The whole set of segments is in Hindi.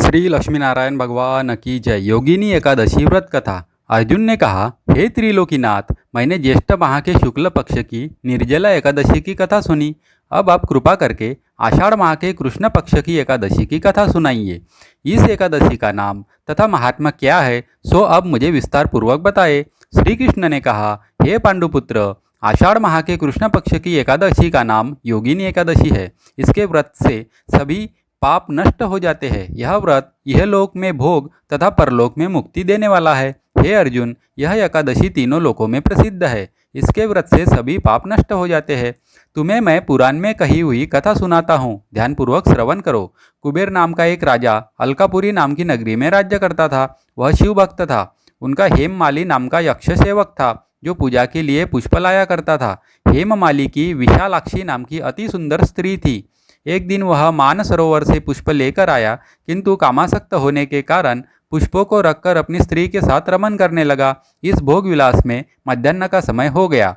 श्री लक्ष्मीनारायण भगवान की जय। योगिनी एकादशी व्रत कथा। अर्जुन ने कहा, हे त्रिलोकीनाथ, मैंने ज्येष्ठ माह के शुक्ल पक्ष की निर्जला एकादशी की कथा सुनी। अब आप कृपा करके आषाढ़ माह के कृष्ण पक्ष की एकादशी की कथा सुनाइए। इस एकादशी का नाम तथा महात्मा क्या है, सो अब मुझे विस्तार पूर्वक बताए। श्री कृष्ण ने कहा, हे पांडुपुत्र, आषाढ़ माह के कृष्ण पक्ष की एकादशी का नाम योगिनी एकादशी है। इसके व्रत से सभी पाप नष्ट हो जाते हैं। यह व्रत यह लोक में भोग तथा परलोक में मुक्ति देने वाला है। हे अर्जुन, यह एकादशी तीनों लोकों में प्रसिद्ध है। इसके व्रत से सभी पाप नष्ट हो जाते हैं। तुम्हें मैं पुराण में कही हुई कथा सुनाता हूँ, ध्यानपूर्वक श्रवण करो। कुबेर नाम का एक राजा अलकापुरी नाम की नगरी में राज्य करता था। वह शिव भक्त था। उनका हेममाली नाम का यक्ष सेवक था, जो पूजा के लिए पुष्प लाया करता था। हेममाली की विशालाक्षी नाम की अति सुंदर स्त्री थी। एक दिन वह मानसरोवर से पुष्प लेकर आया, किंतु कामासक्त होने के कारण पुष्पों को रखकर अपनी स्त्री के साथ रमन करने लगा। इस भोग विलास में मध्याह्न का समय हो गया।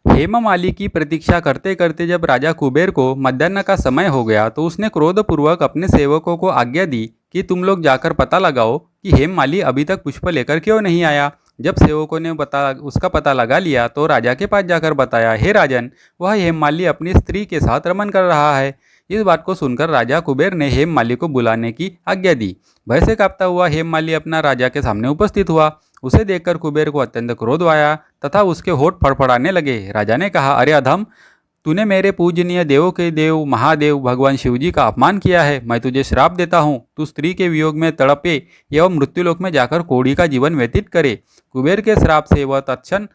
हेममाली की प्रतीक्षा करते करते जब राजा कुबेर को मध्याह्न का समय हो गया, तो उसने क्रोधपूर्वक अपने सेवकों को आज्ञा दी कि तुम लोग जाकर पता लगाओ कि हेममाली अभी तक पुष्प लेकर क्यों नहीं आया। जब सेवकों ने उसका पता लगा लिया, तो राजा के पास जाकर बताया, हे राजन, वह हेममाली अपनी स्त्री के साथ रमन कर रहा है। इस बात को सुनकर राजा कुबेर ने हेममाली को बुलाने की आज्ञा दी। भय से कांपता हुआ हेममाली अपना राजा के सामने उपस्थित हुआ। उसे देखकर कुबेर को अत्यंत क्रोध आया तथा उसके होठ फड़फड़ाने लगे। राजा ने कहा, अरे अधम, तूने मेरे पूजनीय देवों के देव महादेव भगवान शिवजी का अपमान किया है। मैं तुझे श्राप देता हूँ, तू स्त्री के वियोग में तड़पे एवं मृत्युलोक में जाकर कोढ़ी का जीवन व्यतीत करे। कुबेर के श्राप से वह तत्क्षण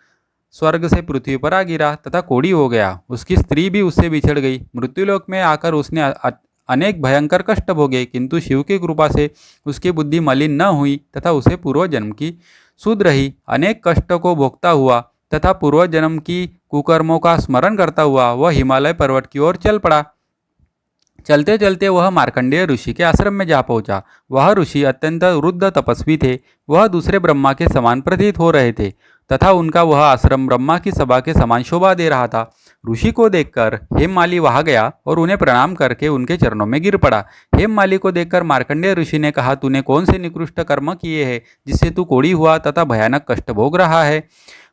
स्वर्ग से पृथ्वी पर आ गिरा तथा कोढ़ी हो गया। उसकी स्त्री भी उससे बिछड़ गई। मृत्युलोक में आकर उसने अनेक भयंकर कष्ट भोगे, किंतु शिव की कृपा से उसकी बुद्धि मलिन न हुई तथा उसे पूर्व जन्म की सुध रही। अनेक कष्टों को भोगता हुआ तथा पूर्व जन्म की कुकर्मों का स्मरण करता हुआ वह हिमालय पर्वत की ओर चल पड़ा। चलते चलते वह मार्कंडेय ऋषि के आश्रम में जा पहुंचा। वह ऋषि अत्यंत वृद्ध तपस्वी थे। वह दूसरे ब्रह्मा के समान प्रतीत हो रहे थे तथा उनका वह आश्रम ब्रह्मा की सभा के समान शोभा दे रहा था। ऋषि को देखकर हेममाली वहां गया और उन्हें प्रणाम करके उनके चरणों में गिर पड़ा। हेममाली को देखकर मार्कंडेय ऋषि ने कहा, तूने कौन से निकृष्ट कर्म किए हैं जिससे तू कोढ़ी हुआ तथा भयानक कष्ट भोग रहा है।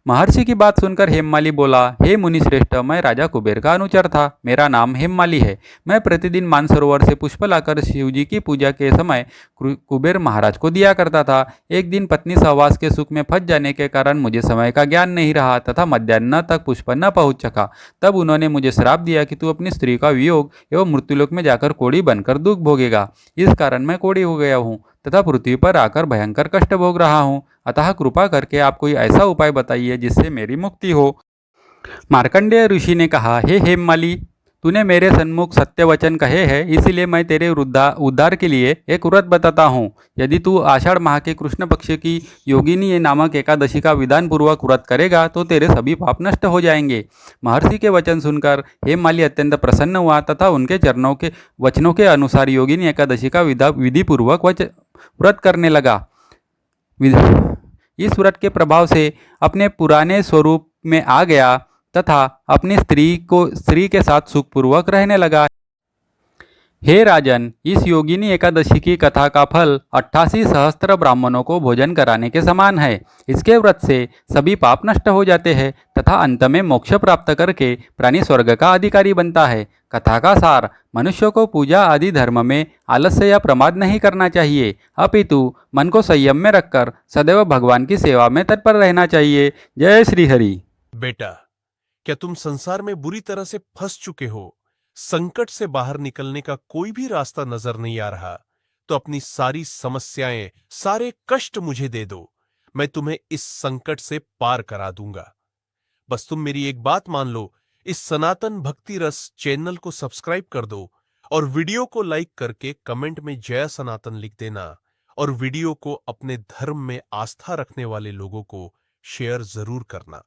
महर्षि की बात सुनकर हेममाली बोला, हे मुनिश्रेष्ठ, मैं राजा कुबेर का अनुचर था। मेरा नाम हेममाली है। मैं प्रतिदिन मानसरोवर से पुष्प लाकर शिवजी की पूजा के समय कुबेर महाराज को दिया करता था। एक दिन पत्नी सहवास के सुख में फंस जाने के कारण मुझे समय का ज्ञान नहीं रहा तथा मध्याह्न तक पुष्प न पहुंच सका। तब उन्होंने मुझे श्राप दिया कि तू अपनी स्त्री का वियोग एवं मृत्युलोक में जाकर कोढ़ी बनकर दुख भोगेगा। इस कारण मैं कोढ़ी हो गया हूँ तथा पृथ्वी पर आकर भयंकर कष्ट भोग रहा हूँ। अतः कृपा करके आप कोई ऐसा उपाय बताइए जिससे मेरी मुक्ति हो। मार्कंडेय ऋषि ने कहा, हे हेममाली, तूने मेरे सन्मुख सत्य वचन कहे हैं, इसलिए मैं तेरे उद्धार के लिए एक व्रत बताता हूँ। यदि तू आषाढ़ माह के कृष्ण पक्ष की योगिनी नामक एकादशी का विधान पूर्वक व्रत करेगा तो तेरे सभी पाप नष्ट हो जाएंगे। महर्षि के वचन सुनकर हेममाली अत्यंत प्रसन्न हुआ तथा उनके चरणों के वचनों के अनुसार योगिनी एकादशी का विधि पूर्वक व्रत करने लगा। इस व्रत के प्रभाव से अपने पुराने स्वरूप में आ गया तथा अपनी स्त्री के साथ सुखपूर्वक रहने लगा। हे राजन, इस योगिनी एकादशी की कथा का फल 88 सहस्त्र ब्राह्मणों को भोजन कराने के समान है। इसके व्रत से सभी पाप नष्ट हो जाते हैं तथा अंत में मोक्ष प्राप्त करके प्राणी स्वर्ग का अधिकारी बनता है। कथा का सार, मनुष्य को पूजा आदि धर्म में आलस्य या प्रमाद नहीं करना चाहिए, अपितु मन को संयम में रखकर सदैव भगवान की सेवा में तत्पर रहना चाहिए। जय श्री हरि। बेटा, क्या तुम संसार में बुरी तरह से फंस चुके हो? संकट से बाहर निकलने का कोई भी रास्ता नजर नहीं आ रहा? तो अपनी सारी समस्याएं, सारे कष्ट मुझे दे दो। मैं तुम्हें इस संकट से पार करा दूंगा। बस तुम मेरी एक बात मान लो, इस सनातन भक्ति रस चैनल को सब्सक्राइब कर दो और वीडियो को लाइक करके कमेंट में जय सनातन लिख देना और वीडियो को अपने धर्म में आस्था रखने वाले लोगों को शेयर जरूर करना।